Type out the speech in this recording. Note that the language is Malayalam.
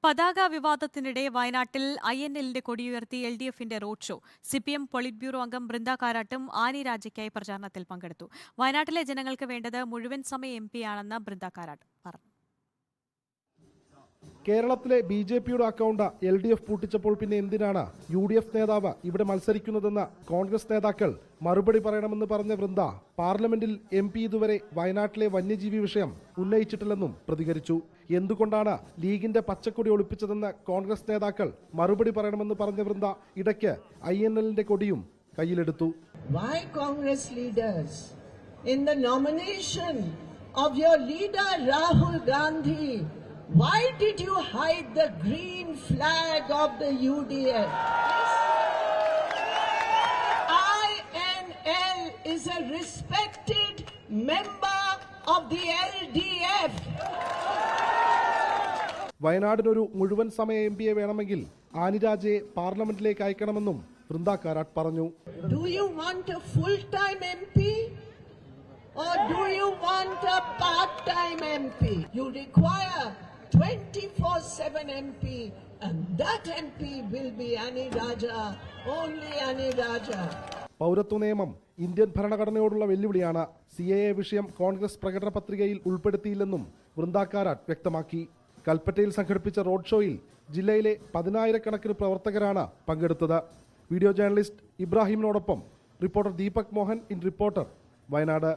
പതാക വിവാദത്തിനിടെ വയനാട്ടിൽ INLന്റെ കൊടിയുയർത്തി LDFന്റെ road show. CPM politburo അംഗം ബൃന്ദ കാരാട്ടും ആനി രാജയ്ക്കായി പ്രചാരണത്തിൽ പങ്കെടുത്തു. വയനാട്ടിലെ ജനങ്ങൾക്ക് വേണ്ടത് മുഴുവൻ സമയ MP ആണെന്ന് ബൃന്ദ കാരാട്ട് പറഞ്ഞു. കേരളത്തിലെ BJPയുടെ അക്കൗണ്ട് LDF പൂട്ടിച്ചപ്പോൾ പിന്നെ എന്തിനാണ് UDF നേതാവ് ഇവിടെ മത്സരിക്കുന്നതെന്ന് കോൺഗ്രസ് നേതാക്കൾ മറുപടി പറയണമെന്ന് പറഞ്ഞ വൃന്ദ പാർലമെന്റിൽ MP ഇതുവരെ വയനാട്ടിലെ വന്യജീവി വിഷയം ഉന്നയിച്ചിട്ടില്ലെന്നും പ്രതികരിച്ചു. എന്തുകൊണ്ടാണ് ലീഗിന്റെ പച്ചക്കൊടി ഒളിപ്പിച്ചതെന്ന് കോൺഗ്രസ് നേതാക്കൾ മറുപടി പറയണമെന്ന് പറഞ്ഞ വൃന്ദ ഇടയ്ക്ക് INLന്റെ കൊടിയും കയ്യിലെടുത്തു. Why Congress leaders in the nomination of your leader Rahul Gandhi, why did you hide the green flag of the UDF? INL is a respected member of the LDF. വയനാടിനൊരു മുഴുവൻ സമയ MPയെ വേണമെങ്കിൽ ആനിരാജയെ പാർലമെന്റിലേക്ക് അയക്കണമെന്നും വൃന്ദ കാരാട്ട് പറഞ്ഞു. Do you want a full-time MP or do you want a part-time MP? You require 24/7 MP, and that MP will be Ani Raja, only Ani Raja. പൗരത്വ നിയമം ഇന്ത്യൻ ഭരണഘടനയോടുള്ള വെല്ലുവിളിയാണ്. CAA വിഷയം കോൺഗ്രസ് പ്രകടന പത്രികയിൽ ഉൾപ്പെടുത്തിയില്ലെന്നും വൃന്ദ കാരാട്ട് വ്യക്തമാക്കി. കൽപ്പറ്റയിൽ സംഘടിപ്പിച്ച റോഡ് ഷോയിൽ ജില്ലയിലെ 10,000-കണക്കിന് പ്രവർത്തകരാണ് പങ്കെടുത്തത്. വീഡിയോ ജേർണലിസ്റ്റ് ഇബ്രാഹിമിനോടൊപ്പം reporter Deepak Mohan in reporter, Wayanad.